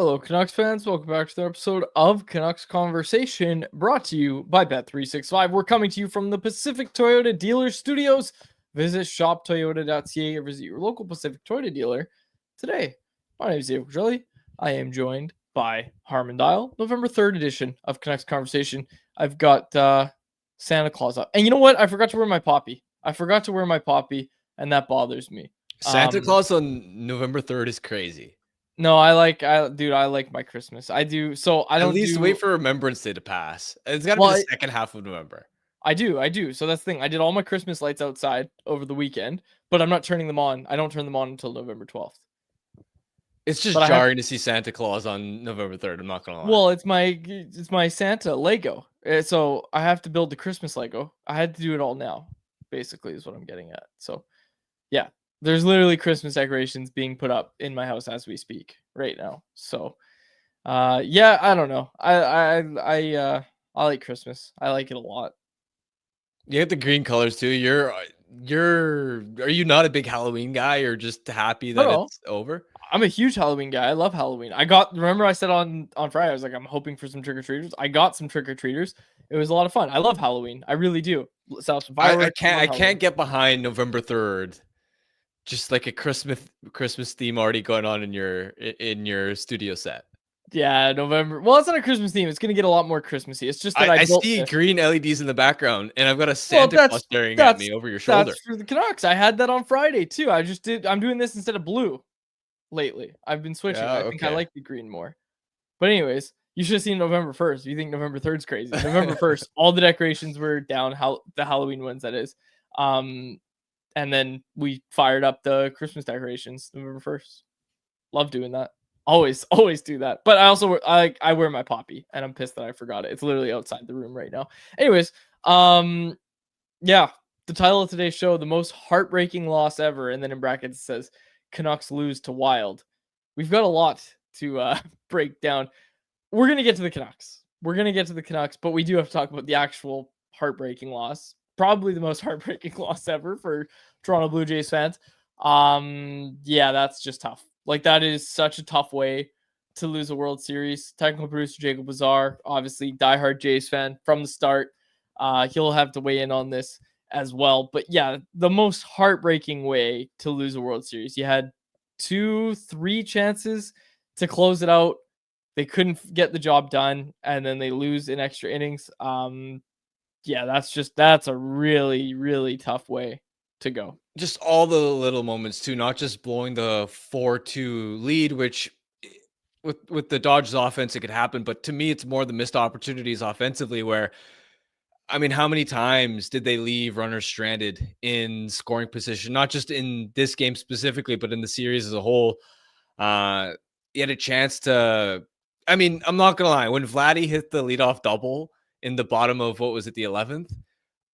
Hello, Canucks fans. Welcome back to the episode of Canucks Conversation, brought to you by Bet365. We're coming to you from the Pacific Toyota Dealer Studios. Visit shoptoyota.ca or visit your local Pacific Toyota dealer today. My name is Diego Jelly. I am joined by Harmon Dial. November 3rd edition of Canucks Conversation. I've got Santa Claus up. And you know what? I forgot to wear my poppy. And that bothers me. Santa Claus on November 3rd is crazy. No, I like my Christmas. I do. So I don't At least wait for Remembrance Day to pass. It's got to be the second half of November. I do. So that's the thing. I did all my Christmas lights outside over the weekend, but I'm not turning them on. I don't turn them on until November 12th. It's just jarring to see Santa Claus on November 3rd. I'm not gonna lie. Well, it's my Santa Lego. So I have to build the Christmas Lego. I had to do it all now, basically, is what I'm getting at. So yeah. There's literally Christmas decorations being put up in my house as we speak right now. So, yeah, I don't know. I like Christmas. I like it a lot. You have the green colors too. Are you not a big Halloween guy or just happy that it's over? I'm a huge Halloween guy. I love Halloween. Remember I said on Friday, I was like, I'm hoping for some trick-or-treaters. I got some trick-or-treaters. It was a lot of fun. I love Halloween. I really do. Set some fireworks. I can't get behind November 3rd. Just like a Christmas theme already going on in your studio set. Yeah, November. Well, it's not a Christmas theme. It's gonna get a lot more Christmassy. It's just that I see green LEDs in the background, and I've got a Santa Claus staring at me over your shoulder. That's for the Canucks. I had that on Friday too. I'm doing this instead of blue lately. I've been switching. I think I like the green more. But anyways, you should have seen November 1st. You think November 3rd's crazy? November 1st, all the decorations were down. The Halloween ones, that is. And then we fired up the Christmas decorations November 1st. Love doing that. Always do that. But I wear my poppy, and I'm pissed that I forgot it. It's literally outside the room right now. Anyways, yeah, the title of today's show, the most heartbreaking loss ever, and then in brackets it says Canucks lose to Wild. We've got a lot to break down. We're gonna get to the Canucks. But we do have to talk about the actual heartbreaking loss. Probably the most heartbreaking loss ever for Toronto Blue Jays fans. Yeah, that's just tough. Like, that is such a tough way to lose a World Series. Technical producer Jacob Bazar, obviously diehard Jays fan from the start. He'll have to weigh in on this as well. But yeah, the most heartbreaking way to lose a World Series. You had 2-3 chances to close it out. They couldn't get the job done, and then they lose in extra innings. Yeah, that's a really, really tough way to go. Just all the little moments too, not just blowing the 4-2 lead, which with the Dodgers offense, it could happen. But to me, it's more the missed opportunities offensively where, I mean, how many times did they leave runners stranded in scoring position? Not just in this game specifically, but in the series as a whole. You had a chance to, I mean, I'm not going to lie. When Vladdy hit the leadoff double in the bottom of, what was it, the 11th?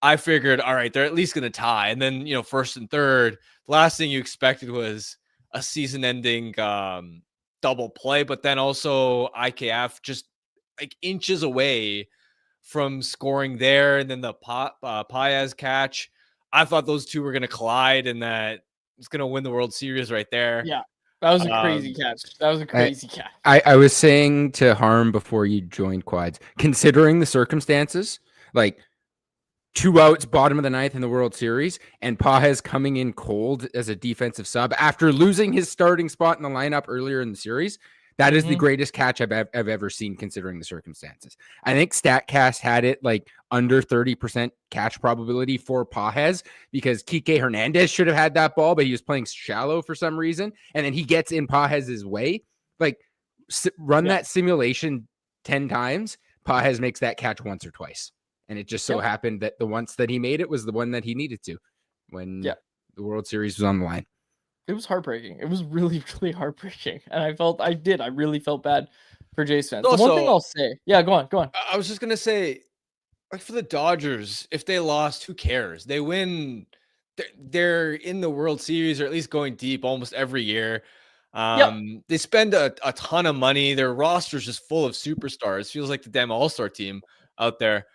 I figured, all right, they're at least going to tie. And then, first and third, the last thing you expected was a season-ending double play. But then also IKF just like inches away from scoring there. And then the Paez catch. I thought those two were going to collide and that it's going to win the World Series right there. Yeah, that was a crazy catch. Catch. I was saying to Harm before you joined Quads, considering the circumstances, like 2 outs, bottom of the ninth in the World Series, and Paez coming in cold as a defensive sub after losing his starting spot in the lineup earlier in the series. That is the greatest catch I've ever seen, considering the circumstances. I think StatCast had it like under 30% catch probability for Paez because Kike Hernandez should have had that ball, but he was playing shallow for some reason. And then he gets in Paez's way. Like, run that simulation 10 times. Paez makes that catch once or twice. And it just so happened that the once that he made it was the one that he needed to when the World Series was on the line. It was heartbreaking. It was really, really heartbreaking. And I really felt bad for Jays fans. Also, one thing I'll say. Yeah, go on. I was just going to say, like, for the Dodgers, if they lost, who cares? They win. They're in the World Series, or at least going deep almost every year. They spend a ton of money. Their roster's just full of superstars. Feels like the damn all-star team out there.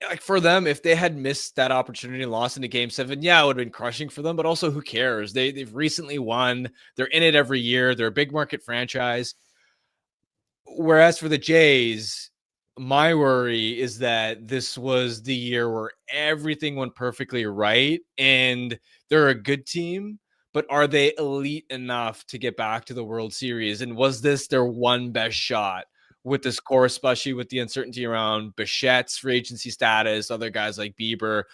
like for them, if they had missed that opportunity and lost into Game 7, yeah, it would have been crushing for them. But also, who cares? They've recently won. They're in it every year. They're a big market franchise. Whereas for the Jays, my worry is that this was the year where everything went perfectly right, and they're a good team, but are they elite enough to get back to the World Series? And was this their one best shot with this core, especially with the uncertainty around Bichette's free agency status, other guys like Bieber,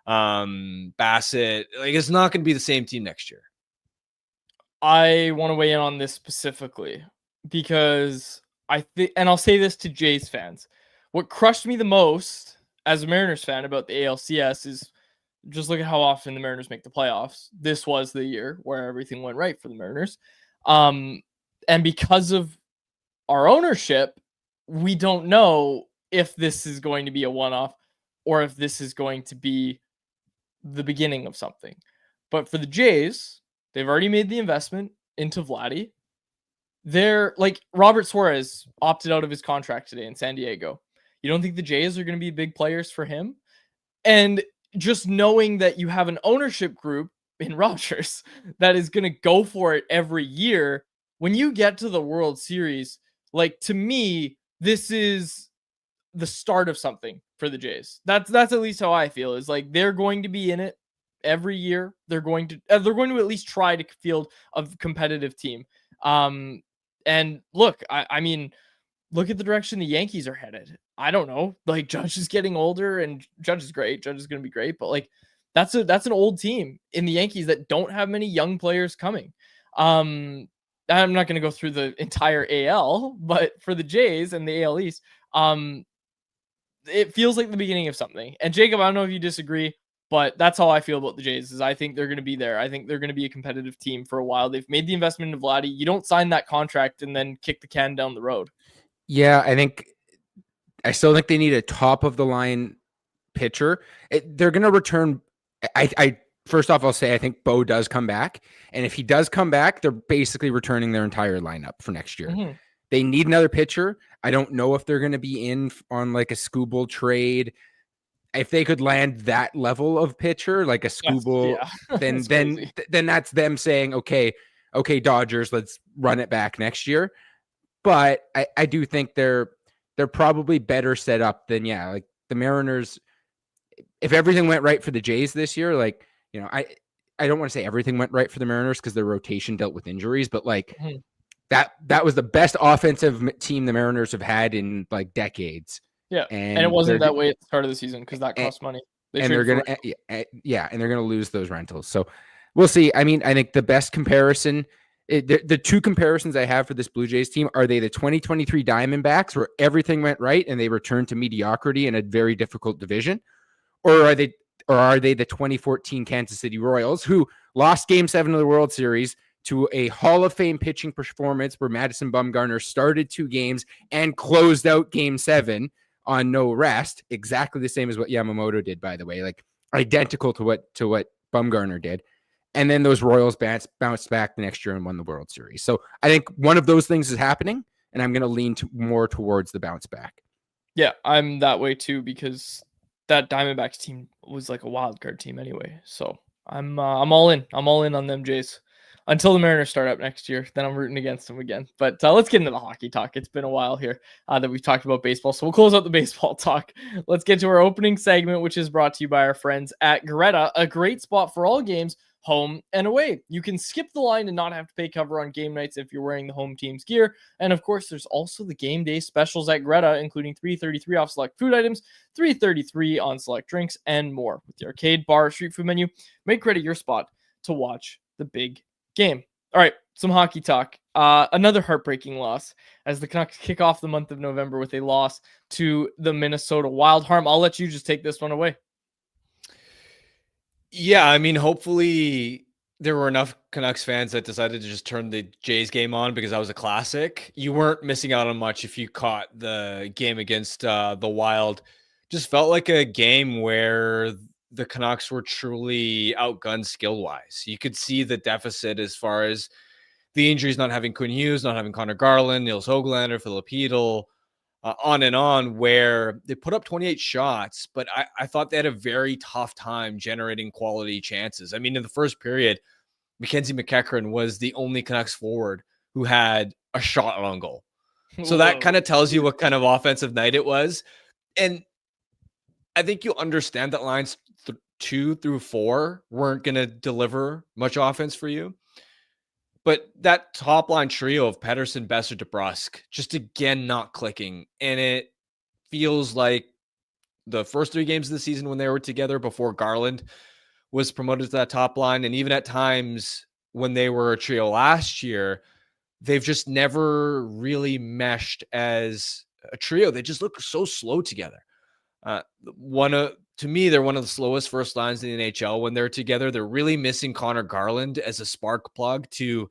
Bassett? Like, it's not going to be the same team next year. I want to weigh in on this specifically because I think, and I'll say this to Jays fans, what crushed me the most as a Mariners fan about the ALCS is just look at how often the Mariners make the playoffs. This was the year where everything went right for the Mariners. And because of our ownership, we don't know if this is going to be a one-off or if this is going to be the beginning of something. But for the Jays, they've already made the investment into Vladdy. They're like Robert Suarez opted out of his contract today in San Diego. You don't think the Jays are going to be big players for him? And just knowing that you have an ownership group in Rogers that is going to go for it every year, when you get to the World Series, like to me, this is the start of something for the Jays. That's at least how I feel. Is like they're going to be in it every year. They're going to at least try to field a competitive team. And look, I mean, look at the direction the Yankees are headed. I don't know. Like Judge is getting older, and Judge is great. Judge is going to be great, but like that's an old team in the Yankees that don't have many young players coming. I'm not going to go through the entire AL, but for the Jays and the AL East, it feels like the beginning of something. And Jacob, I don't know if you disagree, but that's how I feel about the Jays. Is I think they're going to be there. I think they're going to be a competitive team for a while. They've made the investment in Vladdy. You don't sign that contract and then kick the can down the road. Yeah, I still think they need a top of the line pitcher. They're going to return. I first off, I'll say I think Bo does come back, and if he does come back, they're basically returning their entire lineup for next year. Mm-hmm. They need another pitcher. I don't know if they're going to be in on like a Skubal trade. If they could land that level of pitcher, like a Skubal, then that's them saying, okay, Dodgers, let's run it back next year. But I do think they're probably better set up than like the Mariners. If everything went right for the Jays this year, like, you know, I don't want to say everything went right for the Mariners because their rotation dealt with injuries, but like that was the best offensive team the Mariners have had in like decades. Yeah, and it wasn't that way at the start of the season because that cost money. They're gonna lose those rentals. So we'll see. I mean, I think the best comparison, the two comparisons I have for this Blue Jays team are they the 2023 Diamondbacks where everything went right and they returned to mediocrity in a very difficult division, or are they the 2014 Kansas City Royals who lost Game 7 of the World Series to a Hall of Fame pitching performance where Madison Bumgarner started 2 games and closed out Game 7 on no rest, exactly the same as what Yamamoto did, by the way, like identical to what Bumgarner did. And then those Royals bounced back the next year and won the World Series. So I think one of those things is happening, and I'm going to lean more towards the bounce back. Yeah, I'm that way too because that Diamondbacks team was like a wild card team anyway. So I'm all in. I'm all in on them Jays. Until the Mariners start up next year, then I'm rooting against them again. But let's get into the hockey talk. It's been a while here that we've talked about baseball, so we'll close out the baseball talk. Let's get to our opening segment, which is brought to you by our friends at Greta, a great spot for all games, home and away. You can skip the line and not have to pay cover on game nights if you're wearing the home team's gear. And of course, there's also the game day specials at Greta, including $3.33 off select food items, $3.33 on select drinks, and more. With the arcade, bar, street food menu, make Greta your spot to watch the big game. All right, some hockey talk. Another heartbreaking loss as the Canucks kick off the month of November with a loss to the Minnesota Wild. Harm, I'll let you just take this one away. Yeah, I mean, hopefully there were enough Canucks fans that decided to just turn the Jays game on because that was a classic. You weren't missing out on much if you caught the game against the Wild. Just felt like a game where the Canucks were truly outgunned skill-wise. You could see the deficit as far as the injuries, not having Quinn Hughes, not having Connor Garland, Nils Höglander, Filip Chytil. on and on, where they put up 28 shots, but I thought they had a very tough time generating quality chances. I mean, in the first period, Mackenzie McEachran was the only Canucks forward who had a shot on goal. So that kind of tells you what kind of offensive night it was. And I think you'll understand that lines 2 through 4 weren't going to deliver much offense for you. But that top line trio of Pettersson, Besser, DeBrusk, just again not clicking. And it feels like the first 3 games of the season when they were together before Garland was promoted to that top line. And even at times when they were a trio last year, they've just never really meshed as a trio. They just look so slow together. To me, they're one of the slowest first lines in the NHL when they're together. They're really missing Connor Garland as a spark plug to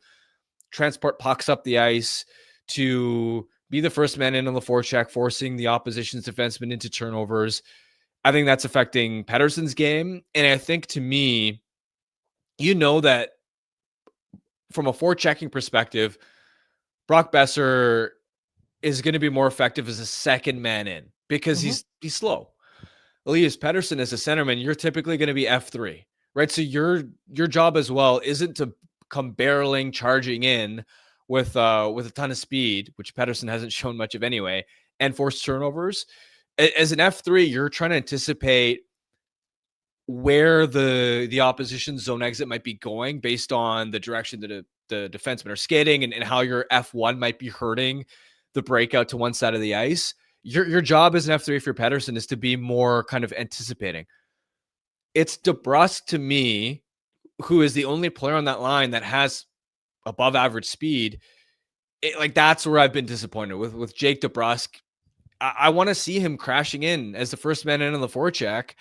transport pucks up the ice, to be the first man in on the forecheck, forcing the opposition's defenseman into turnovers. I think that's affecting Pettersson's game. And I think, to me, that from a forechecking perspective, Brock Besser is going to be more effective as a second man in because he's slow. Elias Pettersson as a centerman, you're typically going to be F3, right? So your job as well isn't to come barreling, charging in with a ton of speed, which Pettersson hasn't shown much of anyway, and force turnovers. As an F3, you're trying to anticipate where the opposition zone exit might be going based on the direction that the defensemen are skating and how your F1 might be hurting the breakout to one side of the ice. Your job as an F3 for Pettersson is to be more kind of anticipating. It's DeBrusk, to me, who is the only player on that line that has above average speed. That's where I've been disappointed with Jake DeBrusk. I want to see him crashing in as the first man in on the forecheck,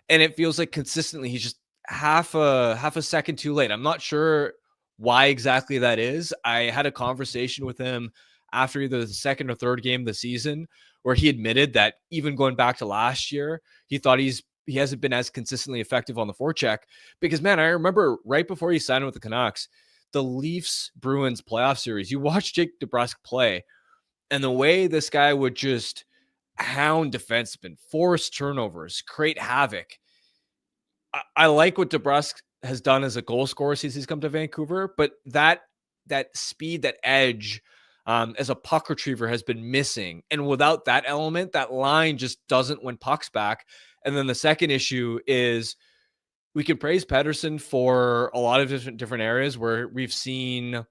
and it feels like consistently he's just half a second too late. I'm not sure why exactly that is. I had a conversation with him after either the second or third game of the season where he admitted that even going back to last year, he thought he hasn't been as consistently effective on the forecheck. Because, man, I remember right before he signed with the Canucks, the Leafs-Bruins playoff series, you watch Jake DeBrusk play, and the way this guy would just hound defensemen, force turnovers, create havoc. I like what DeBrusk has done as a goal scorer since he's come to Vancouver, but that speed, that edge, as a puck retriever has been missing. And without that element, that line just doesn't win pucks back. And then the second issue is we can praise Pettersson for a lot of different areas where we've seen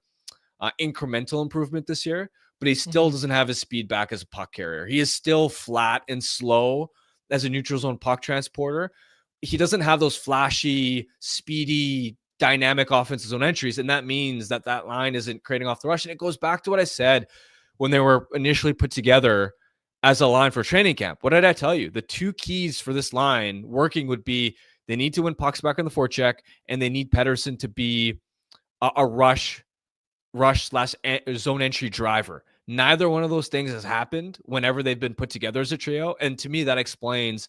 incremental improvement this year, but he still doesn't have his speed back as a puck carrier. He is still flat and slow as a neutral zone puck transporter. He doesn't have those flashy, speedy, dynamic offensive zone entries, and that means that line isn't creating off the rush. And it goes back to what I said when they were initially put together as a line for training camp. What did I tell you? The 2 keys for this line working would be they need to win pucks back on the forecheck, and they need Pettersson to be a rush / zone entry driver. Neither one of those things has happened whenever they've been put together as a trio, and to me that explains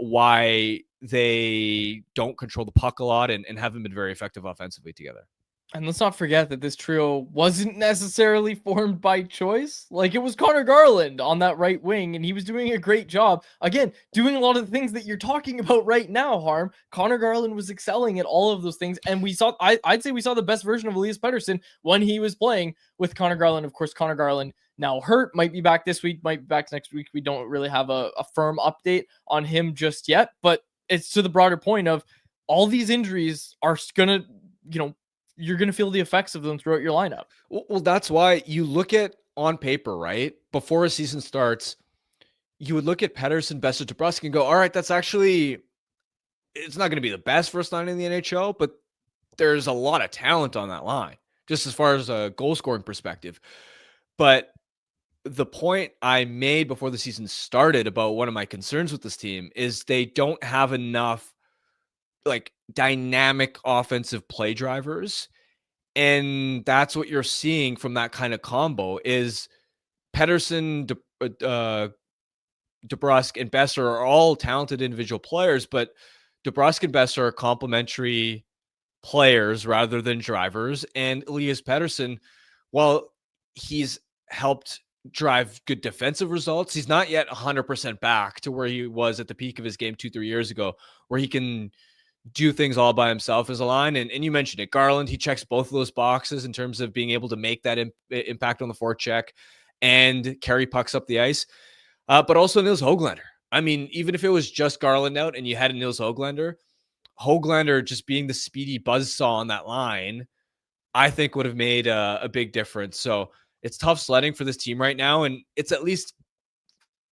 why they don't control the puck a lot and haven't been very effective offensively together. And let's not forget that this trio wasn't necessarily formed by choice. Like, it was Connor Garland on that right wing, and he was doing a great job. Again, doing a lot of the things that you're talking about right now, Harm. Connor Garland was excelling at all of those things, and we saw, I'd say we saw the best version of Elias Pettersson when he was playing with Connor Garland. Of course, Connor Garland now hurt, might be back this week, might be back next week. We don't really have a firm update on him just yet, but it's to the broader point of all these injuries are gonna, you're going to feel the effects of them throughout your lineup. Well, that's why you look at on paper, right? Before a season starts, you would look at Pettersson, Besser, DeBrusk and go, all right, it's not going to be the best first line in the NHL, but there's a lot of talent on that line, just as far as a goal scoring perspective. But the point I made before the season started about one of my concerns with this team is they don't have enough dynamic offensive play drivers. And that's what you're seeing from that kind of combo is Pettersson, DeBrusk, and Besser are all talented individual players, but DeBrusk and Besser are complementary players rather than drivers. And Elias Pettersson, while he's helped drive good defensive results. He's not yet 100% back to where he was at the peak of his game 2-3 years ago, where he can do things all by himself as a line. And you mentioned it, Garland, he checks both of those boxes in terms of being able to make that impact on the forecheck and carry pucks up the ice. But also Nils Höglander. I mean, even if it was just Garland out and you had a Nils Höglander just being the speedy buzzsaw on that line, I think would have made a big difference. So it's tough sledding for this team right now. And it's at least,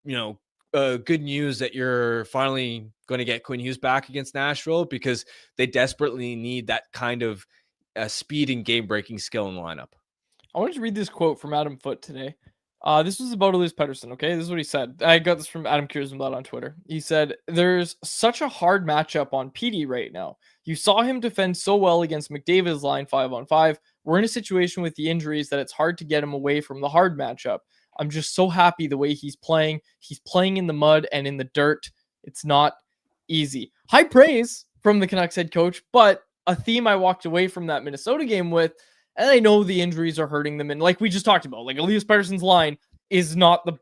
good news that you're finally going to get Quinn Hughes back against Nashville, because they desperately need that kind of speed and game-breaking skill in the lineup. I wanted to read this quote from Adam Foote today. This was about Elias Pettersson, okay? This is what he said. I got this from Adam Kierszenblatt on Twitter. He said, "There's such a hard matchup on PD right now. You saw him defend so well against McDavid's line 5-on-5. We're in a situation with the injuries that it's hard to get him away from the hard matchup. I'm just so happy the way he's playing. He's playing in the mud and in the dirt. It's not easy." High praise from the Canucks head coach, but a theme I walked away from that Minnesota game with, and I know the injuries are hurting them. And like we just talked about, like Elias Pettersson's line is not the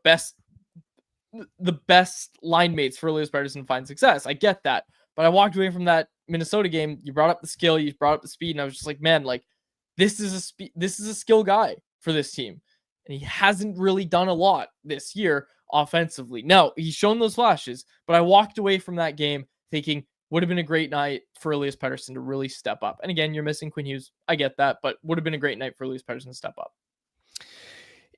best line mates for Elias Pettersson to find success. I get that. But I walked away from that Minnesota game. You brought up the skill, you brought up the speed, and I was just like, man, like this is a skill guy for this team. And he hasn't really done a lot this year offensively. Now, he's shown those flashes, but I walked away from that game thinking would have been a great night for Elias Pettersson to really step up. And again, you're missing Quinn Hughes. I get that, but would have been a great night for Elias Pettersson to step up.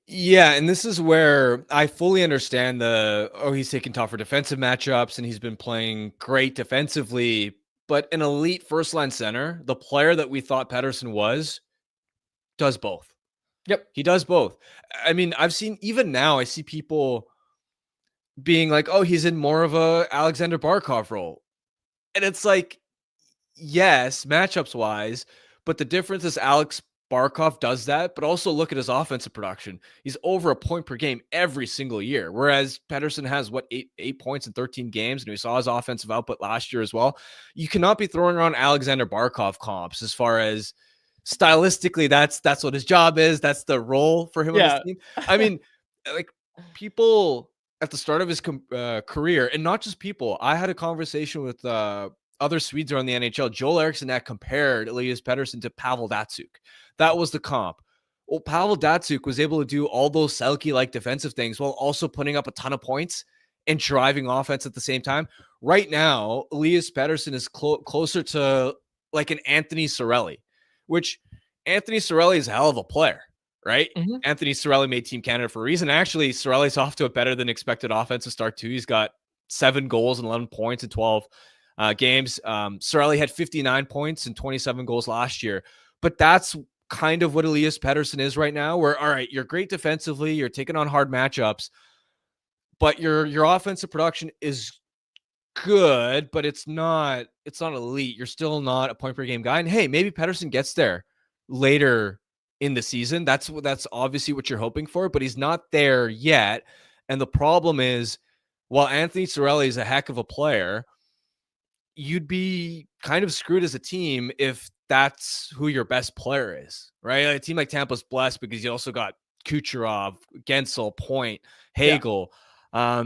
Yeah, and this is where I fully understand he's taking tougher defensive matchups and he's been playing great defensively, but an elite first-line center, the player that we thought Pettersson was, does both. Yep. He does both. I mean, I see people being like, oh, he's in more of a Alexander Barkov role. And it's like, yes, matchups wise, but the difference is Alex Barkov does that, but also look at his offensive production. He's over a point per game every single year, whereas Pettersson has eight points in 13 games, and we saw his offensive output last year as well. You cannot be throwing around Alexander Barkov comps as far as stylistically, that's what his job is. That's the role for him on this team. I mean, like people at the start of his career, and not just people. I had a conversation with other Swedes around the NHL. Joel Eriksson that compared Elias Pettersson to Pavel Datsyuk. That was the comp. Well, Pavel Datsyuk was able to do all those Selke-like defensive things while also putting up a ton of points and driving offense at the same time. Right now, Elias Pettersson is closer to like an Anthony Cirelli, which Anthony Cirelli is a hell of a player, right? Mm-hmm. Anthony Cirelli made Team Canada for a reason. Actually, Cirelli's off to a better than expected offensive start too. He's got 7 goals and 11 points in 12 games. Cirelli had 59 points and 27 goals last year. But that's kind of what Elias Pettersson is right now, where, all right, you're great defensively, you're taking on hard matchups, but your offensive production is good, but it's not elite. You're still not a point per game guy. And hey, maybe Pettersson gets there later in the season. That's obviously what you're hoping for, but he's not there yet. And the problem is, while Anthony Cirelli is a heck of a player, you'd be kind of screwed as a team if that's who your best player is, right? A team like Tampa's blessed because you also got Kucherov, Gensel, Point, Hagel. Yeah.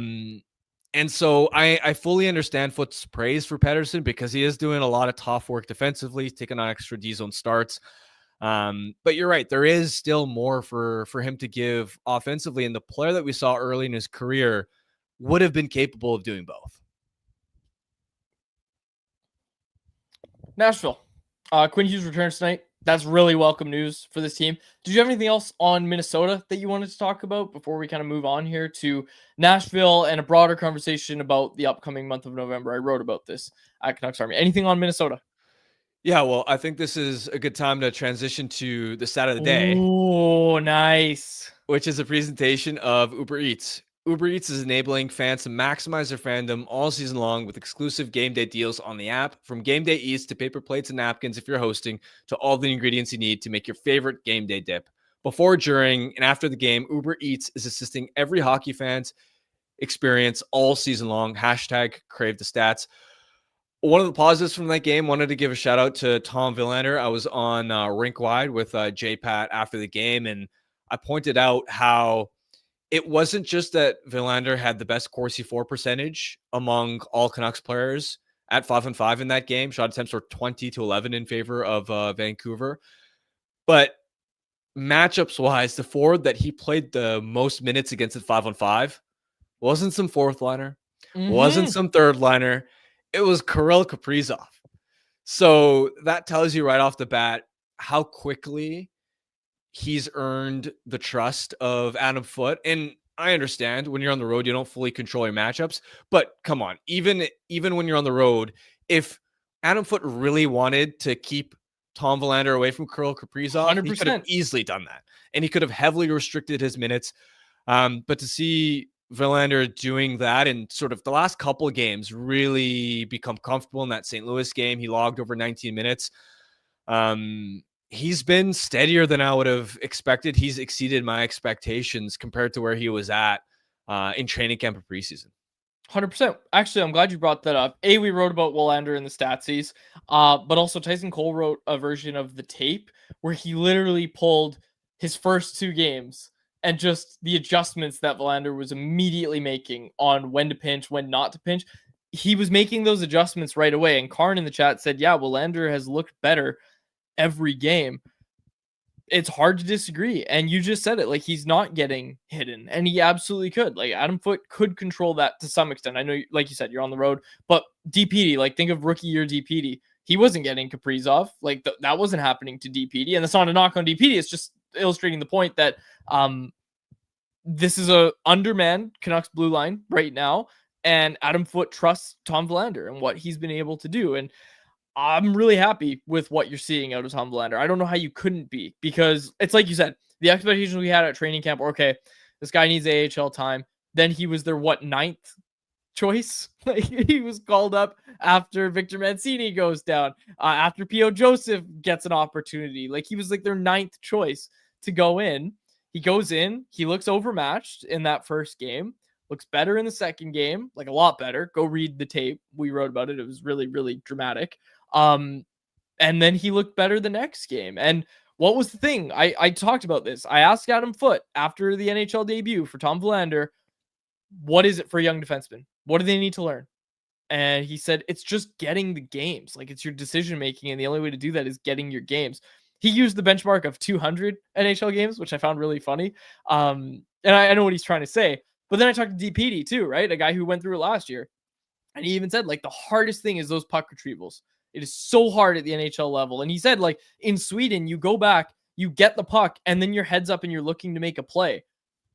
And so I fully understand Foote's praise for Pettersson because he is doing a lot of tough work defensively, taking on extra D-zone starts. But you're right. There is still more for him to give offensively. And the player that we saw early in his career would have been capable of doing both. Nashville. Quinn Hughes returns tonight. That's really welcome news for this team. Did you have anything else on Minnesota that you wanted to talk about before we kind of move on here to Nashville and a broader conversation about the upcoming month of November? I wrote about this at Canucks Army. Anything on Minnesota? Yeah, well, I think this is a good time to transition to the stat of the day. Oh, nice. Which is a presentation of Uber Eats. Uber Eats is enabling fans to maximize their fandom all season long with exclusive game day deals on the app. From game day eats to paper plates and napkins if you're hosting, to all the ingredients you need to make your favorite game day dip. Before, during, and after the game, Uber Eats is assisting every hockey fan's experience all season long. Hashtag crave the stats. One of the positives from that game, wanted to give a shout out to Tom Villander. I was on Rink Wide with J-Pat after the game, and I pointed out how it wasn't just that Verlander had the best Corsi for percentage among all Canucks players at 5-on-5 in that game. Shot attempts were 20-11 in favor of Vancouver. But matchups wise, the forward that he played the most minutes against at 5-on-5 wasn't some fourth liner, wasn't some third liner. It was Kirill Kaprizov. So that tells you right off the bat how quickly he's earned the trust of Adam Foote. And I understand when you're on the road, you don't fully control your matchups. But come on, even when you're on the road, if Adam Foote really wanted to keep Tom Verlander away from Kirill Kaprizov, 100%. He could have easily done that. And he could have heavily restricted his minutes. But to see Verlander doing that in sort of the last couple of games, really become comfortable in that St. Louis game. He logged over 19 minutes. He's been steadier than I would have expected. He's exceeded my expectations compared to where he was at in training camp or preseason. 100%. Actually, I'm glad you brought that up. We wrote about Willander in the Statsies, but also Tyson Cole wrote a version of the tape where he literally pulled his first 2 games and just the adjustments that Willander was immediately making on when to pinch, when not to pinch. He was making those adjustments right away. And Karn in the chat said, yeah, Willander has looked better every game. It's hard to disagree. And you just said it, like, he's not getting hidden, and he absolutely could. Like, Adam Foote could control that to some extent. I know, like you said, you're on the road, but DPD, like, think of rookie year DPD. He wasn't getting Kaprizov. Like, that wasn't happening to DPD. And that's not a knock on DPD. It's just illustrating the point that this is a undermanned Canucks blue line right now, and Adam Foote trusts Tom Verlander and what he's been able to do. And I'm really happy with what you're seeing out of Tom Verlander. I don't know how you couldn't be, because it's like you said, the expectations we had at training camp were, okay, this guy needs AHL time. Then he was their 9th choice? Like, he was called up after Victor Mancini goes down, after P.O. Joseph gets an opportunity. Like, he was like their 9th choice to go in. He goes in, he looks overmatched in that first game, looks better in the second game, like a lot better. Go read the tape. We wrote about it. It was really, really dramatic. And then he looked better the next game. And what was the thing? I talked about this. I asked Adam Foote after the NHL debut for Tom Verlander, what is it for a young defenseman? What do they need to learn? And he said, it's just getting the games. Like, it's your decision making. And the only way to do that is getting your games. He used the benchmark of 200 NHL games, which I found really funny. And I know what he's trying to say. But then I talked to DPD too, right? A guy who went through it last year. And he even said, like, the hardest thing is those puck retrievals. It is so hard at the NHL level. And he said, like, in Sweden, you go back, you get the puck, and then your head's up and you're looking to make a play.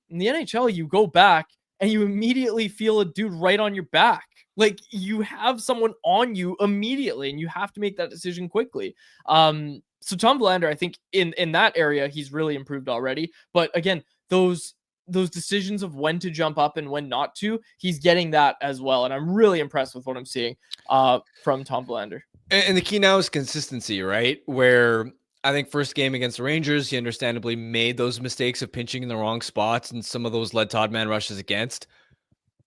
In the NHL, you go back and you immediately feel a dude right on your back. Like, you have someone on you immediately, and you have to make that decision quickly. So Tom Verlander, I think in that area, he's really improved already. But again, those decisions of when to jump up and when not to, he's getting that as well. And I'm really impressed with what I'm seeing from Tom Verlander. And the key now is consistency, right? Where I think first game against the Rangers, he understandably made those mistakes of pinching in the wrong spots, and some of those led to odd man rushes against.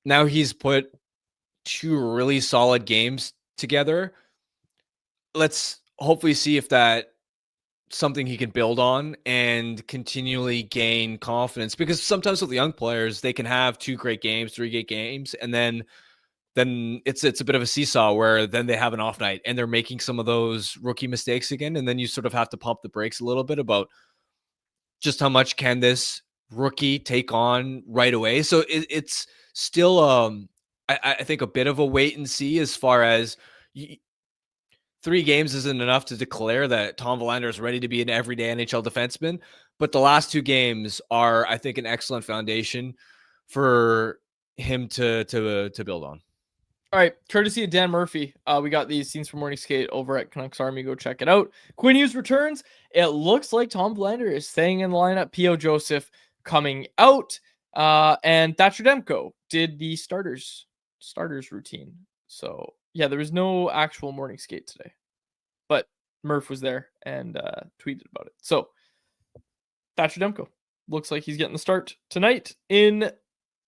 Now he's put 2 really solid games together. Let's hopefully see if that's something he can build on and continually gain confidence, because sometimes with the young players, they can have 2 great games, 3 great games, and then it's a bit of a seesaw where then they have an off night and they're making some of those rookie mistakes again. And then you sort of have to pump the brakes a little bit about just how much can this rookie take on right away. So it's still, I think, a bit of a wait and see, as far as 3 games isn't enough to declare that Tom Verlander is ready to be an everyday NHL defenseman. But the last 2 games are, I think, an excellent foundation for him to build on. All right, courtesy of Dan Murphy, we got these scenes from Morning Skate over at Canucks Army. Go check it out. Quinn Hughes returns. It looks like Tom Verlander is staying in the lineup. P.O. Joseph coming out, and Thatcher Demko did the starters routine. So yeah, there was no actual Morning Skate today, but Murph was there and tweeted about it. So Thatcher Demko looks like he's getting the start tonight in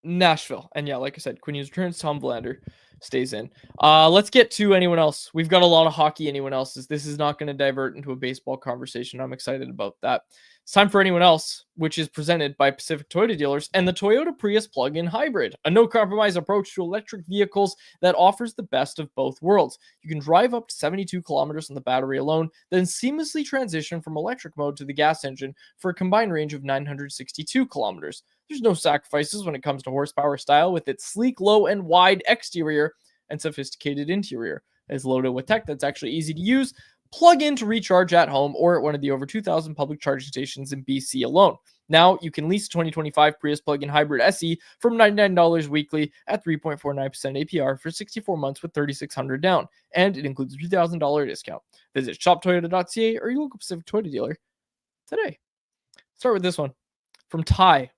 Nashville. And yeah, like I said, Quinn Hughes returns. Tom Verlander stays in. Let's get to anyone else. We've got a lot of hockey. Anyone else's. This is not going to divert into a baseball conversation. I'm excited about that. It's time for anyone else, which is presented by Pacific Toyota Dealers and the Toyota Prius plug-in hybrid, a no-compromise approach to electric vehicles that offers the best of both worlds. You can drive up to 72 kilometers on the battery alone, then seamlessly transition from electric mode to the gas engine for a combined range of 962 kilometers. There's no sacrifices when it comes to horsepower style with its sleek, low, and wide exterior and sophisticated interior. It's loaded with tech that's actually easy to use. Plug in to recharge at home or at one of the over 2,000 public charging stations in BC alone. Now you can lease 2025 Prius plug-in hybrid SE from $99 weekly at 3.49% APR for 64 months with $3,600 down, and it includes a $3,000 discount. Visit shoptoyota.ca or your local Pacific Toyota dealer today. Start with this one from Ty.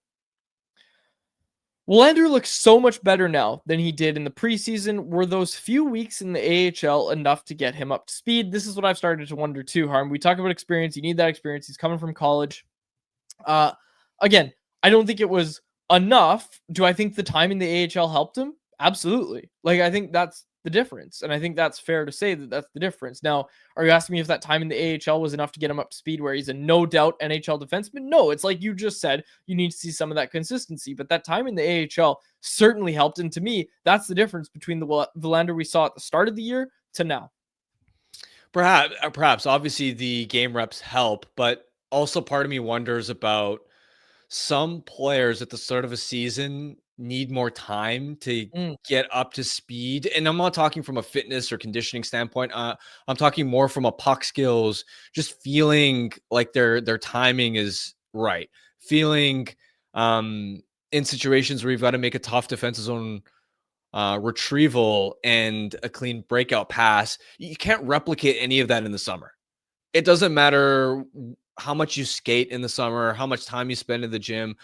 Willander looks so much better now than he did in the preseason. Were those few weeks in the AHL enough to get him up to speed? This is what I've started to wonder too, Harm. We talk about experience. You need that experience. He's coming from college. Again, I don't think it was enough. Do I think the time in the AHL helped him? Absolutely. Like, I think that's the difference. And I think that's fair to say that that's the difference. Now, are you asking me if that time in the AHL was enough to get him up to speed where he's a no doubt NHL defenseman? No, it's like you just said, you need to see some of that consistency, but that time in the AHL certainly helped. And to me, that's the difference between the Willander we saw at the start of the year to now. Perhaps obviously the game reps help, but also part of me wonders about some players at the start of a season need more time to get up to speed. And I'm not talking from a fitness or conditioning standpoint. I'm talking more from a puck skills, just feeling like their timing is right. Feeling in situations where you've got to make a tough defensive zone retrieval and a clean breakout pass. You can't replicate any of that in the summer. It doesn't matter how much you skate in the summer, how much time you spend in the gym.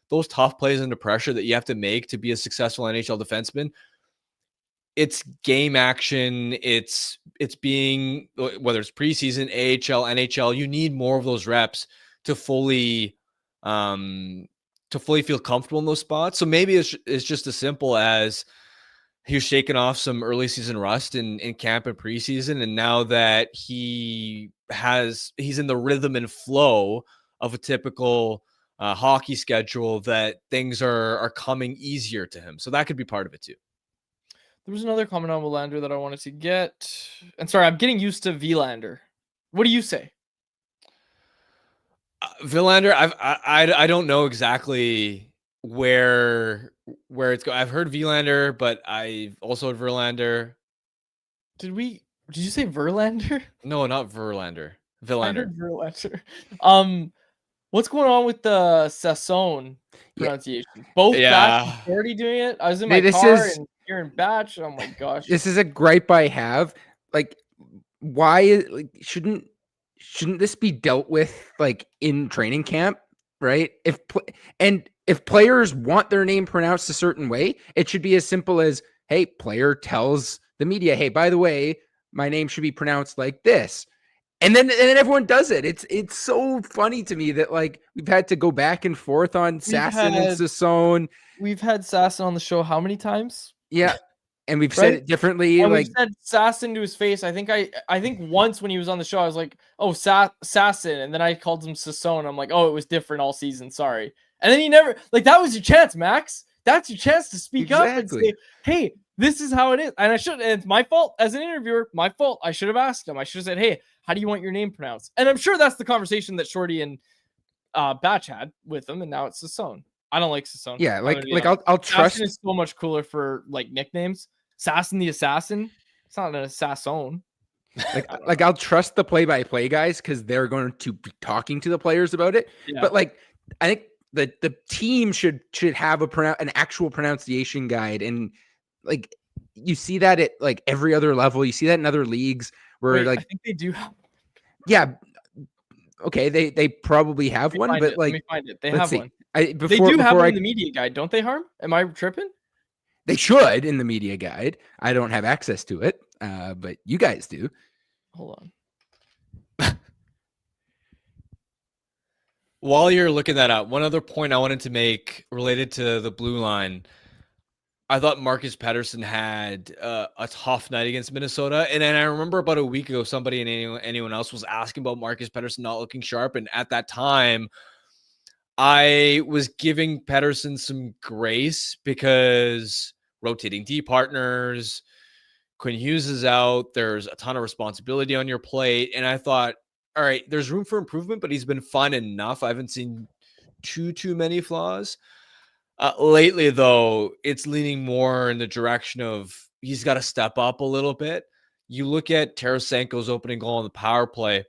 Those tough plays under pressure that you have to make to be a successful NHL defenseman, it's game action. It's being, whether it's preseason, AHL, NHL, you need more of those reps to fully feel comfortable in those spots. So maybe it's just as simple as he was shaking off some early season rust in camp and preseason. And now that he's in the rhythm and flow of a typical hockey schedule, that things are coming easier to him. So that could be part of it too. There was another comment on Willander that I wanted to get. And sorry, I'm getting used to Willander. What do you say? Willander, I don't know exactly where it's going. I've heard Willander, but I've also heard Verlander. Did you say Verlander? No, not Verlander. Willander. Verlander. What's going on with the Sassone pronunciation? Both Batch and Shorty doing it. I was in my car and hearing Batch. Oh my gosh. This is a gripe I have. Like, why shouldn't this be dealt with like in training camp, right? If players want their name pronounced a certain way, it should be as simple as, hey, player tells the media, hey, by the way, my name should be pronounced like this. And then everyone does it. It's so funny to me that like we've had to go back and forth on Sasson and Sassone. We've had Sasson on the show how many times? Yeah. And we've said it differently. When like we said Sasson to his face, I think once when he was on the show, I was like, oh, Sasson. And then I called him Sassone. I'm like, oh, it was different all season. Sorry. And then he never, like, that was your chance, Max. That's your chance to speak up and say, hey, this is how it is. And it's my fault as an interviewer, my fault. I should have asked him. I should have said, hey, how do you want your name pronounced? And I'm sure that's the conversation that Shorty and Batch had with him. And now it's Sassone. I don't like Sassone. Yeah. I'll trust. Sasson is so much cooler for like nicknames. Sasson the Assassin. It's not an Assassin. I'll trust the play-by-play guys because they're going to be talking to the players about it. Yeah. But like, I think the team should have an actual pronunciation guide, and like you see that at like every other level. You see that in other leagues where I think they do. Yeah. Okay, they probably have one, but like, let me find it. They have one. They do have one in the media guide, don't they, Harm? Am I tripping? They should in the media guide. I don't have access to it, but you guys do. Hold on. While you're looking that up, one other point I wanted to make related to the blue line. I thought Marcus Pettersson had a tough night against Minnesota. And then I remember about a week ago, somebody and anyone else was asking about Marcus Pettersson not looking sharp. And at that time, I was giving Pettersson some grace because rotating D partners, Quinn Hughes is out. There's a ton of responsibility on your plate. And I thought, all right, there's room for improvement, but he's been fine enough. I haven't seen too many flaws. Lately, though, it's leaning more in the direction of he's got to step up a little bit. You look at Tarasenko's opening goal on the power play.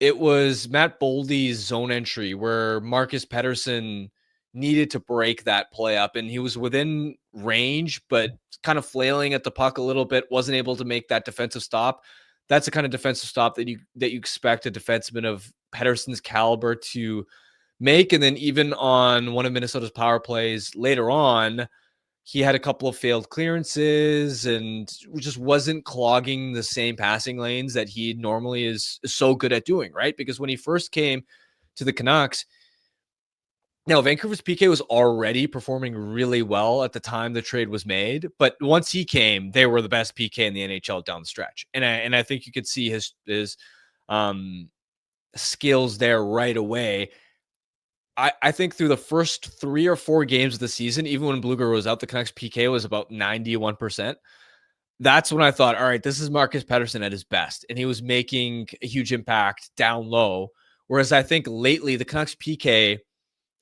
It was Matt Boldy's zone entry where Marcus Pettersson needed to break that play up, and he was within range, but kind of flailing at the puck a little bit, wasn't able to make that defensive stop. That's the kind of defensive stop that you expect a defenseman of Pettersson's caliber to make. And then even on one of Minnesota's power plays later on, he had a couple of failed clearances and just wasn't clogging the same passing lanes that he normally is so good at doing, right? Because when he first came to the Canucks, now Vancouver's PK was already performing really well at the time the trade was made, but once he came, they were the best PK in the NHL down the stretch. And I think you could see his skills there right away. I think through the first 3 or 4 games of the season, even when Blueger was out, the Canucks PK was about 91%. That's when I thought, all right, this is Marcus Pettersson at his best. And he was making a huge impact down low. Whereas I think lately the Canucks PK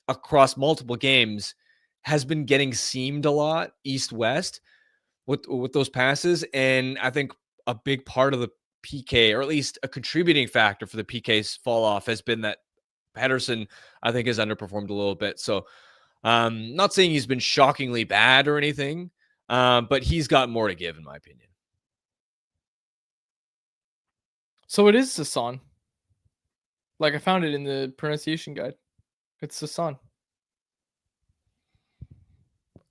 across multiple games has been getting seamed a lot east-west with those passes. And I think a big part of the PK, or at least a contributing factor for the PK's fall off, has been that Pettersson, I think, has underperformed a little bit. So not saying he's been shockingly bad or anything, but he's got more to give, in my opinion. So it is Sasan. Like, I found it in the pronunciation guide. It's Sasan.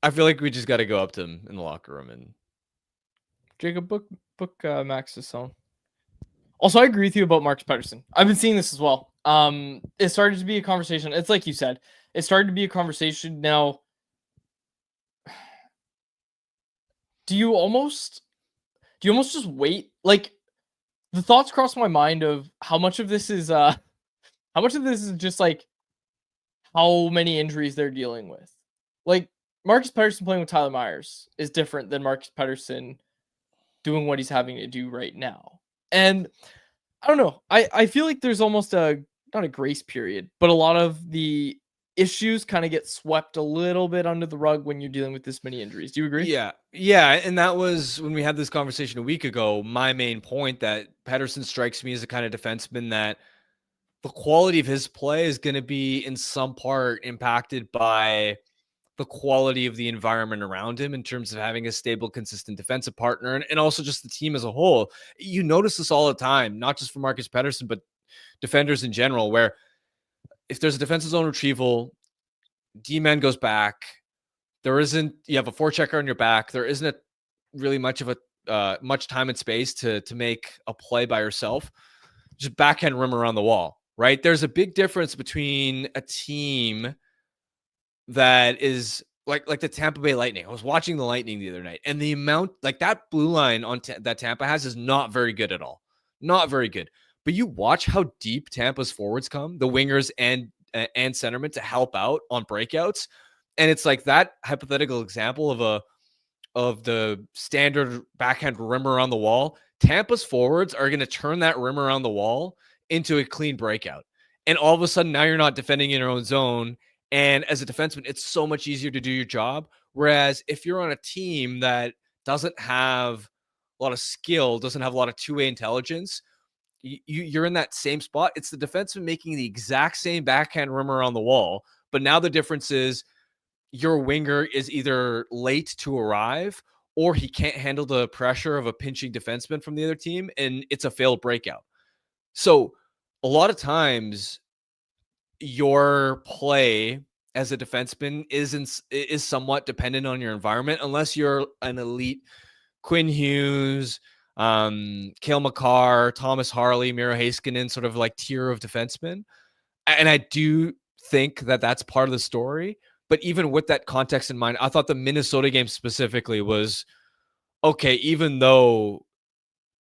I feel like we just got to go up to him in the locker room and Jacob, book Max Sasan. Also, I agree with you about Marcus Pettersson. I've been seeing this as well. It started to be a conversation. It's like you said, it started to be a conversation. Now, do you almost just wait? Like, the thoughts cross my mind of how much of this is just like how many injuries they're dealing with. Like, Marcus Pettersson playing with Tyler Myers is different than Marcus Pettersson doing what he's having to do right now. And I don't know. I feel like there's almost not a grace period, but a lot of the issues kind of get swept a little bit under the rug when you're dealing with this many injuries. Do you agree? Yeah. And that was when we had this conversation a week ago, my main point, that Pettersson strikes me as the kind of defenseman that the quality of his play is going to be in some part impacted by the quality of the environment around him in terms of having a stable, consistent defensive partner, and also just the team as a whole. You notice this all the time, not just for Marcus Pettersson, but defenders in general, where if there's a defensive zone retrieval, D-man goes back, you have a forechecker on your back, there isn't really much of a much time and space to make a play by yourself. Just backhand rim around the wall, right? There's a big difference between a team that is like the Tampa Bay Lightning. I was watching the Lightning the other night, and the amount, like, that blue line on that Tampa has is not very good at all. Not very good. But you watch how deep Tampa's forwards come, the wingers and centermen, to help out on breakouts. And it's like that hypothetical example of the standard backhand rim around the wall. Tampa's forwards are going to turn that rim around the wall into a clean breakout. And all of a sudden, now you're not defending in your own zone. And as a defenseman, it's so much easier to do your job. Whereas if you're on a team that doesn't have a lot of skill, doesn't have a lot of two-way intelligence, you're in that same spot. It's the defenseman making the exact same backhand rim around the wall. But now the difference is your winger is either late to arrive, or he can't handle the pressure of a pinching defenseman from the other team, and it's a failed breakout. So a lot of times your play as a defenseman is somewhat dependent on your environment, unless you're an elite Quinn Hughes, Cale Makar, Thomas Harley, Miro Heiskanen, sort of like tier of defensemen. And I do think that that's part of the story. But even with that context in mind, I thought the Minnesota game specifically was okay, even though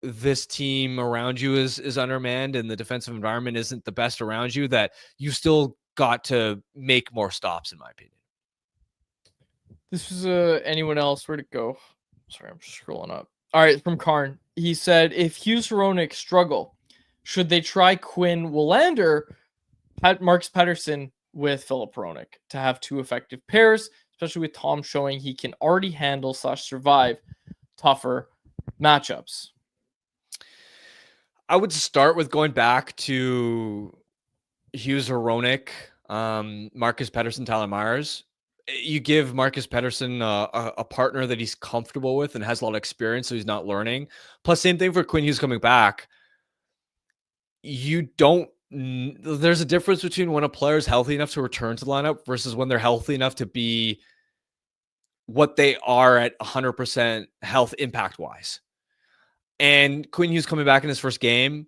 this team around you is undermanned and the defensive environment isn't the best around you, that you still got to make more stops, in my opinion. This was anyone else? Where'd it go? Sorry, I'm just scrolling up. All right, from Karn. He said, if Hughes Hronek struggle, should they try Quinn Willander, Marcus Pettersson with Philip Hronek to have two effective pairs, especially with Tom showing he can already handle / survive tougher matchups? I would start with going back to Hughes Hronek, Marcus Pettersson, Tyler Myers. You give Marcus Pettersson a partner that he's comfortable with and has a lot of experience, so he's not learning. Plus, same thing for Quinn Hughes coming back. There's a difference between when a player is healthy enough to return to the lineup versus when they're healthy enough to be what they are at 100% health impact-wise. And Quinn Hughes coming back in his first game,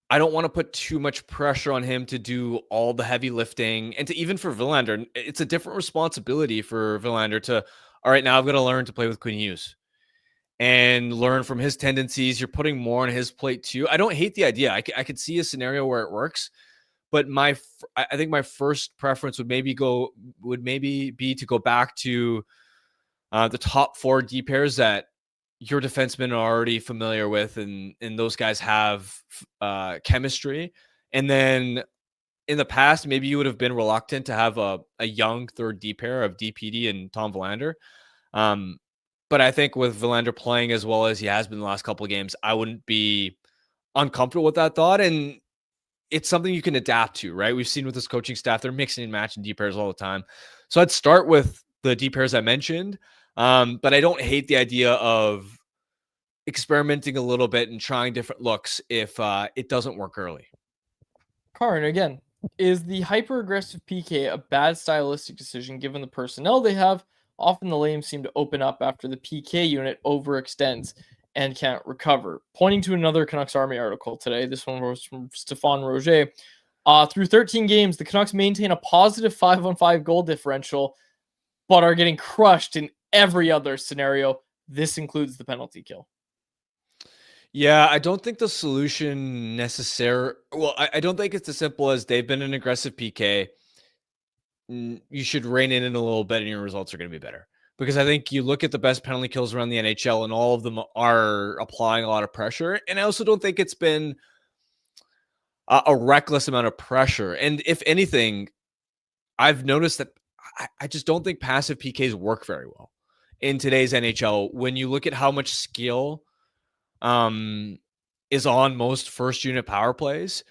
I don't want to put too much pressure on him to do all the heavy lifting. And to even for Willander, it's a different responsibility for Willander to, all right, now I've got to learn to play with Quinn Hughes and learn from his tendencies. You're putting more on his plate too. I don't hate the idea. I could see a scenario where it works, but I think my first preference would maybe be to go back to the top 4 D pairs that your defensemen are already familiar with, and those guys have chemistry. And then in the past, maybe you would have been reluctant to have a young third D pair of DPD and Tom Willander. But I think with Willander playing as well as he has been the last couple of games, I wouldn't be uncomfortable with that thought. And it's something you can adapt to, right? We've seen with this coaching staff, they're mixing and matching D pairs all the time. So I'd start with the D pairs I mentioned. But I don't hate the idea of experimenting a little bit and trying different looks if it doesn't work early. Karn, again, is the hyper-aggressive PK a bad stylistic decision given the personnel they have? Often the lanes seem to open up after the PK unit overextends and can't recover. Pointing to another Canucks Army article today, this one was from Stéphane Roger. Through 13 games, the Canucks maintain a positive 5-on-5 goal differential, but are getting crushed in every other scenario. This includes the penalty kill. Yeah, I don't think the solution I don't think it's as simple as they've been an aggressive PK. You should rein it in a little bit and your results are going to be better. Because I think you look at the best penalty kills around the NHL and all of them are applying a lot of pressure. And I also don't think it's been a reckless amount of pressure. And if anything, I've noticed that I just don't think passive PKs work very well in today's NHL. When you look at how much skill is on most first unit power plays.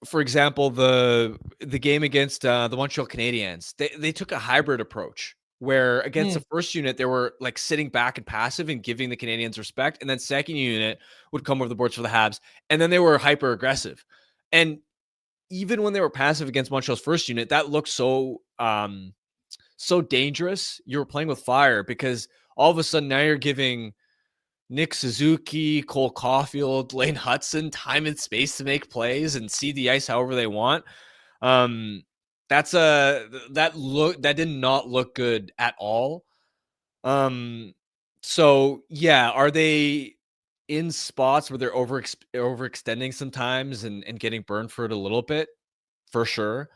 For example, the game against the Montreal Canadiens, they took a hybrid approach where against the first unit, they were like sitting back and passive and giving the Canadiens respect. And then second unit would come over the boards for the Habs. And then they were hyper aggressive. And even when they were passive against Montreal's first unit, that looked so dangerous. You were playing with fire because all of a sudden now you're giving Nick Suzuki, Cole Caulfield, Lane Hudson time and space to make plays and see the ice however they want. That did not look good at all. So yeah, are they in spots where they're overextending sometimes and getting burned for it a little bit? For sure.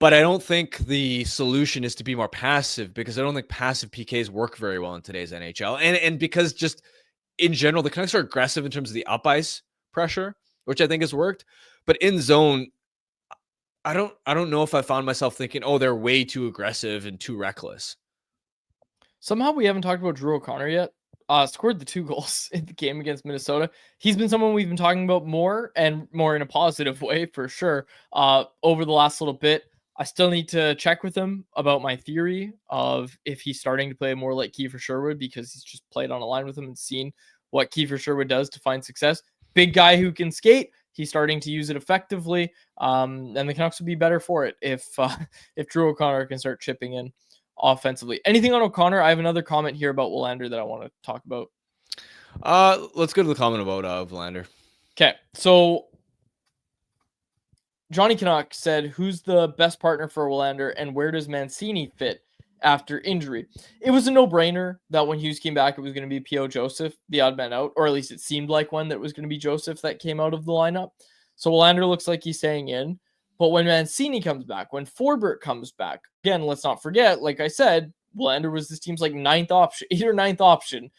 But I don't think the solution is to be more passive because I don't think passive PKs work very well in today's NHL. And because just in general, the Canucks are aggressive in terms of the up ice pressure, which I think has worked. But in zone, I don't know if I found myself thinking, oh, they're way too aggressive and too reckless. Somehow we haven't talked about Drew O'Connor yet. Scored the 2 goals in the game against Minnesota. He's been someone we've been talking about more and more in a positive way for sure over the last little bit. I still need to check with him about my theory of if he's starting to play more like Kiefer Sherwood because he's just played on a line with him and seen what Kiefer Sherwood does to find success. Big guy who can skate. He's starting to use it effectively. And the Canucks would be better for it if Drew O'Connor can start chipping in offensively. Anything on O'Connor? I have another comment here about Willander that I want to talk about. Let's go to the comment about Willander. Okay, so Johnny Canuck said, who's the best partner for Willander and where does Mancini fit after injury? It was a no-brainer that when Hughes came back, it was going to be P.O. Joseph, the odd man out, or at least it seemed like one that was going to be Joseph that came out of the lineup. So Willander looks like he's staying in. But when Mancini comes back, when Forbert comes back, again, let's not forget, like I said, Willander was this team's like 8th or 9th option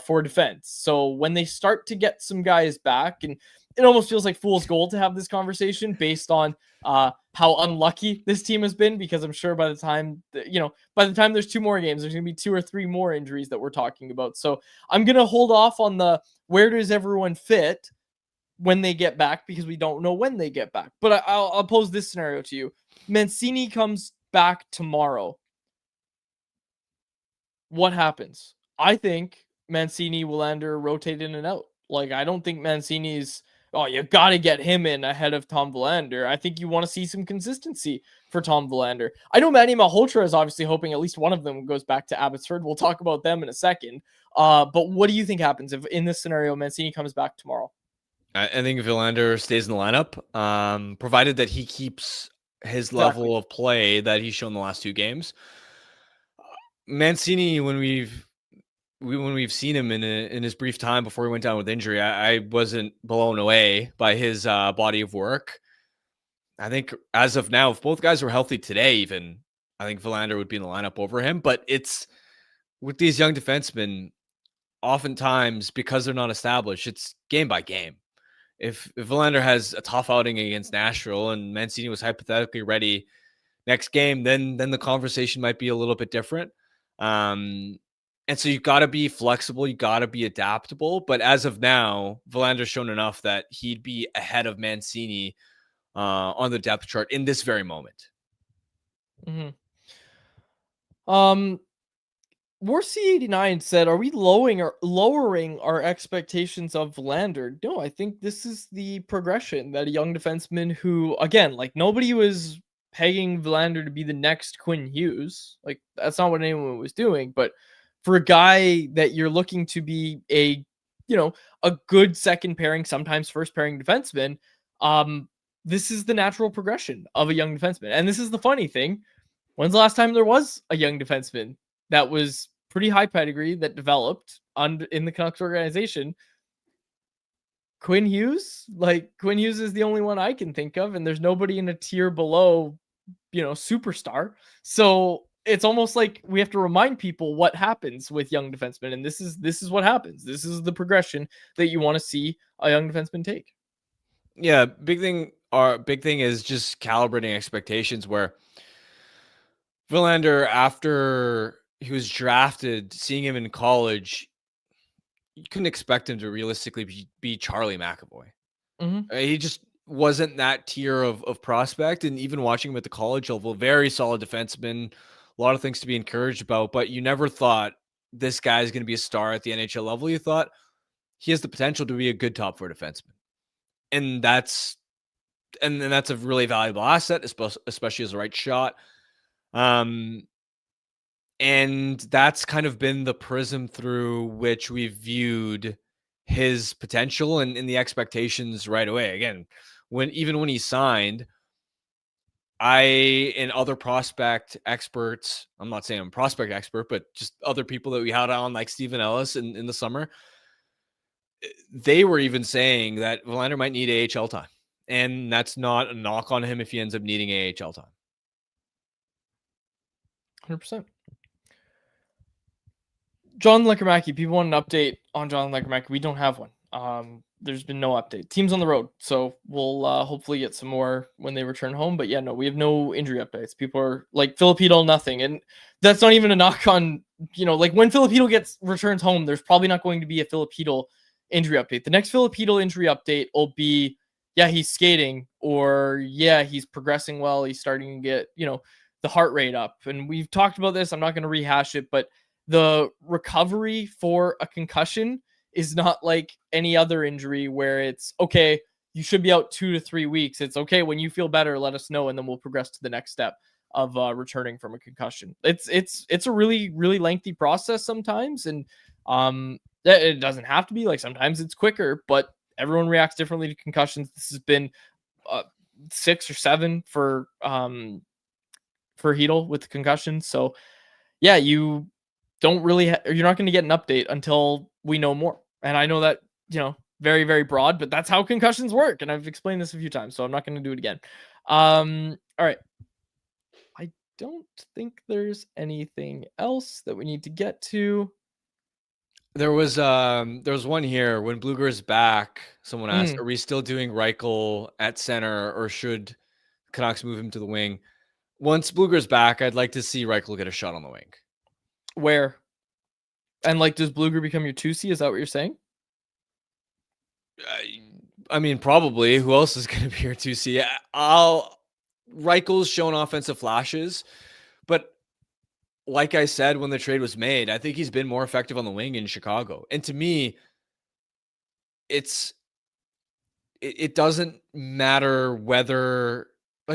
for defense. So when they start to get some guys back, and it almost feels like fool's gold to have this conversation based on how unlucky this team has been, because I'm sure by the time there's 2 more games, there's going to be 2 or 3 more injuries that we're talking about. So I'm going to hold off on the where does everyone fit when they get back, because we don't know when they get back. But I'll pose this scenario to you. Mancini comes back tomorrow. What happens? I think Mancini, Willander rotate in and out. Like, I don't think Mancini's, you got to get him in ahead of Tom Willander. I think you want to see some consistency for Tom Willander. I know Manny Malhotra is obviously hoping at least one of them goes back to Abbotsford. We'll talk about them in a second. But what do you think happens if in this scenario Mancini comes back tomorrow? I think Willander stays in the lineup, provided that he keeps his level of play that he's shown the last 2 games. Mancini, when we've seen him in his brief time before he went down with injury, I wasn't blown away by his body of work. I think as of now, if both guys were healthy today, even I think Willander would be in the lineup over him. But it's with these young defensemen, oftentimes because they're not established, it's game by game. If Willander has a tough outing against Nashville and Mancini was hypothetically ready next game, then the conversation might be a little bit different. And so you got to be flexible. You got to be adaptable. But as of now, Willander's shown enough that he'd be ahead of Mancini on the depth chart in this very moment. Mm-hmm. WarC89 said, are we lowering our expectations of Willander? No, I think this is the progression that a young defenseman who, again, like nobody was pegging Willander to be the next Quinn Hughes. Like that's not what anyone was doing. But for a guy that you're looking to be a good second pairing, sometimes first pairing defenseman, this is the natural progression of a young defenseman. And this is the funny thing. When's the last time there was a young defenseman that was pretty high pedigree that developed in the Canucks organization? Quinn Hughes? Like, Quinn Hughes is the only one I can think of, and there's nobody in a tier below, superstar. So it's almost like we have to remind people what happens with young defensemen, and this is what happens. This is the progression that you want to see a young defenseman take. Yeah, big thing is just calibrating expectations, where Willander, after he was drafted, seeing him in college, you couldn't expect him to realistically be Charlie McAvoy. Mm-hmm. He just wasn't that tier of prospect. And even watching him at the college level, very solid defenseman, a lot of things to be encouraged about. But you never thought this guy is going to be a star at the NHL level. You thought he has the potential to be a good top 4 defenseman. And that's a really valuable asset, especially as a right shot. And that's kind of been the prism through which we've viewed his potential and in the expectations right away. Again, when he signed, and other prospect experts, I'm not saying I'm a prospect expert, but just other people that we had on, like Stephen Ellis in the summer, they were even saying that Willander might need AHL time. And that's not a knock on him if he ends up needing AHL time. 100%. John Leckermacki, people want an update on John Leckermacki. We don't have one. There's been no update. Team's on the road, so we'll hopefully get some more when they return home. But yeah, no, we have no injury updates. People are like Filipino, nothing, and that's not even a knock on like when Filipino returns home. There's probably not going to be a Filipino injury update. The next Filipino injury update will be he's skating, or he's progressing well. He's starting to get the heart rate up, and we've talked about this. I'm not going to rehash it, but the recovery for a concussion is not like any other injury where it's okay, you should be out 2 to 3 weeks. It's okay, when you feel better, let us know, and then we'll progress to the next step of returning from a concussion. It's a really, really lengthy process sometimes, and it doesn't have to be. Like sometimes it's quicker, but everyone reacts differently to concussions. This has been 6 or 7 for Hedl with the concussion. So yeah, you don't really you're not going to get an update until we know more. And I know that, very, very broad, but that's how concussions work. And I've explained this a few times, so I'm not going to do it again. All right. I don't think there's anything else that we need to get to. There was one here when Blueger's back. Someone asked, "Are we still doing Reichel at center, or should Canucks move him to the wing?" Once Blueger's back, I'd like to see Reichel get a shot on the wing. Where? And does Blueger become your 2C? Is that what you're saying? I mean, probably. Who else is going to be your 2C? Reichel's shown offensive flashes, but like I said when the trade was made, I think he's been more effective on the wing in Chicago. And to me, it doesn't matter whether,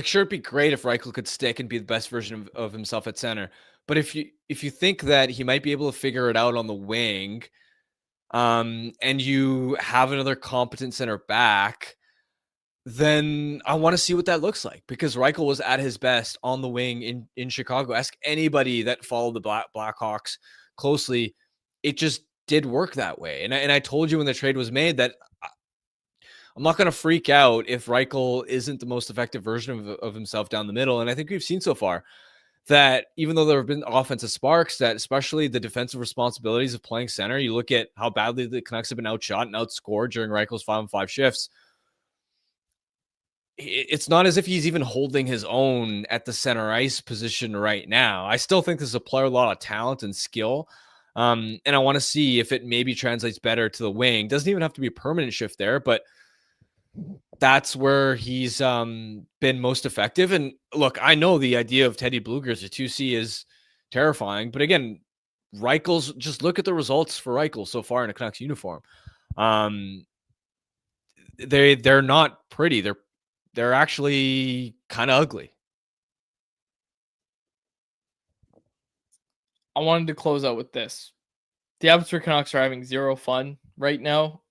sure, it'd be great if Reichel could stick and be the best version of himself at center. But if you think that he might be able to figure it out on the wing, and you have another competent center back, then I want to see what that looks like, because Reichel was at his best on the wing in Chicago. Ask anybody that followed the Blackhawks closely. It just did work that way. And I told you when the trade was made that I'm not going to freak out if Reichel isn't the most effective version of himself down the middle. And I think we've seen so far that even though there have been offensive sparks, that especially the defensive responsibilities of playing center, you look at how badly the Canucks have been outshot and outscored during Reichel's 5-on-5 shifts. It's not as if he's even holding his own at the center ice position right now. I still think this is a player with a lot of talent and skill. And I want to see if it maybe translates better to the wing. Doesn't even have to be a permanent shift there, but that's where he's been most effective. And look, I know the idea of Teddy Blueger as a 2C is terrifying, but again, Reichel's, just look at the results for Reichel so far in a Canucks uniform. They're not pretty. They're actually kind of ugly. I wanted to close out with this. The Abbotsford Canucks are having zero fun right now.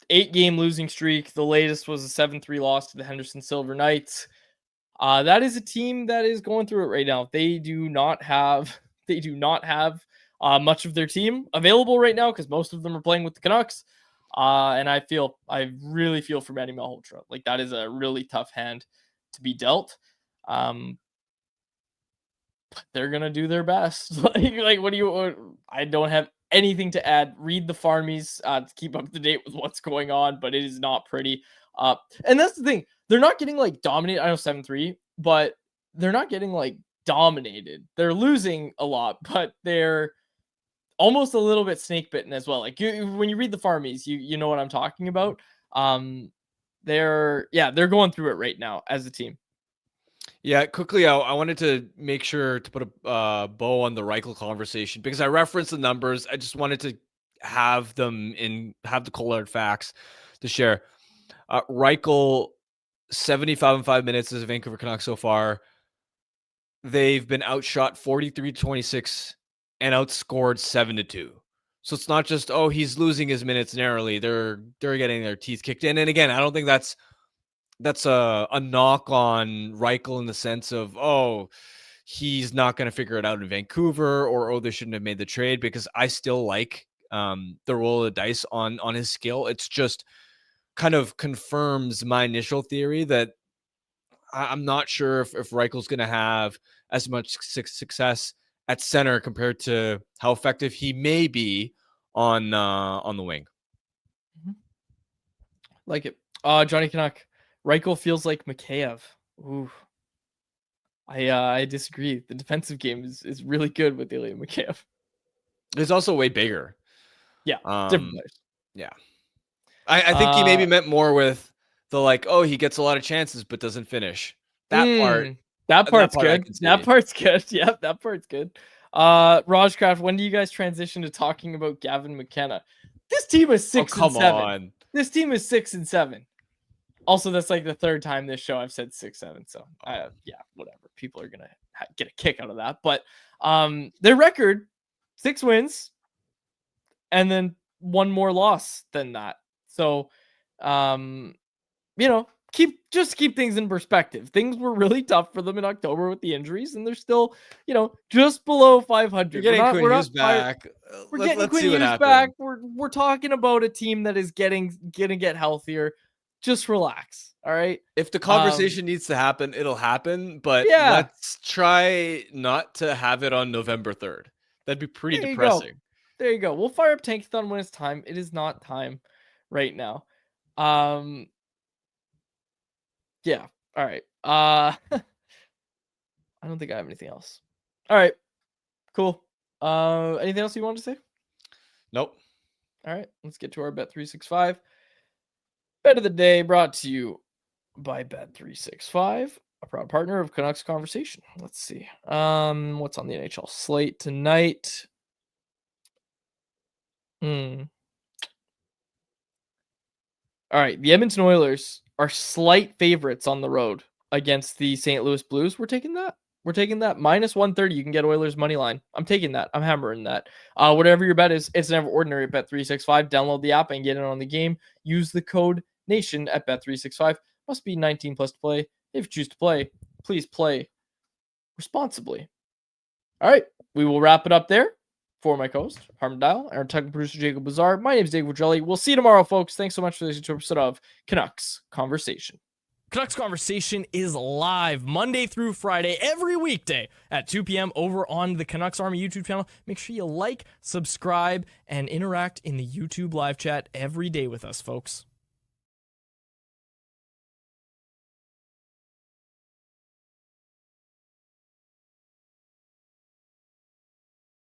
8-game losing streak. The latest was a 7-3 loss to the Henderson Silver Knights. That is a team that is going through it right now. They do not have much of their team available right now, because most of them are playing with the Canucks. And I really feel for Manny Malhotra. That is a really tough hand to be dealt. They're gonna do their best. What do you? I don't have anything to add. Read the Farmies to keep up to date with what's going on, but it is not pretty. And that's the thing. They're not getting dominated. I know 7-3, but they're not getting dominated. They're losing a lot, but they're almost a little bit snake bitten as well. When you read the Farmies, you know what I'm talking about. They're going through it right now as a team. Yeah, quickly, I wanted to make sure to put a bow on the Reichel conversation, because I referenced the numbers. I just wanted to have the cold hard facts to share. Reichel, 75 minutes as a Vancouver Canucks so far. They've been outshot 43-26 and outscored 7-2. So it's not just, he's losing his minutes narrowly. They're getting their teeth kicked in. And again, I don't think that's a knock on Reichel in the sense of, he's not going to figure it out in Vancouver, or, they shouldn't have made the trade, because I still like the roll of the dice on his skill. It's just kind of confirms my initial theory that I'm not sure if Reichel's going to have as much success at center compared to how effective he may be on the wing. Like it. Johnny Canuck. Reichel feels like Mikheyev. Ooh. I disagree. The defensive game is really good with Ilya Mikheyev. He's also way bigger. Yeah, different players. Yeah. I think he maybe meant more with the he gets a lot of chances but doesn't finish. That part's good. That part's good. Yep, that part's good. Rajcraft, when do you guys transition to talking about Gavin McKenna? This team is 6 and 7. On. This team is 6 and 7. Also, that's the third time this show I've said 6-7. So, whatever. People are gonna get a kick out of that. But their record, 6 wins, and then 1 more loss than that. So, keep things in perspective. Things were really tough for them in October with the injuries, and they're still, just below 500. You're getting Quinn Hughes back. We're getting Quinn Hughes back. We're talking about a team that is gonna get healthier. Just relax. All right. If the conversation needs to happen, it'll happen. But let's try not to have it on November 3rd. That'd be pretty depressing. There you go. We'll fire up Tankathon when it's time. It is not time right now. Yeah. All right. I don't think I have anything else. All right. Cool. Anything else you want to say? Nope. All right. Let's get to our Bet365 bet of the day, brought to you by Bet365, a proud partner of Canucks Conversation. Let's see. What's on the NHL slate tonight? All right. The Edmonton Oilers are slight favorites on the road against the St. Louis Blues. We're taking that. Minus 130. You can get Oilers money line. I'm taking that. I'm hammering that. Whatever your bet is, it's never ordinary at Bet365. Download the app and get in on the game. Use the code NATION at Bet365. Must be 19 plus to play. If you choose to play, please play responsibly. All right. We will wrap it up there. For my co-host, Harmon Dial, and our technical producer, Jacob Bazar, my name is Dave Widrelli. We'll see you tomorrow, folks. Thanks so much for listening to an episode of Canucks Conversation. Canucks Conversation is live Monday through Friday, every weekday at 2 p.m. over on the Canucks Army YouTube channel. Make sure you like, subscribe, and interact in the YouTube live chat every day with us, folks.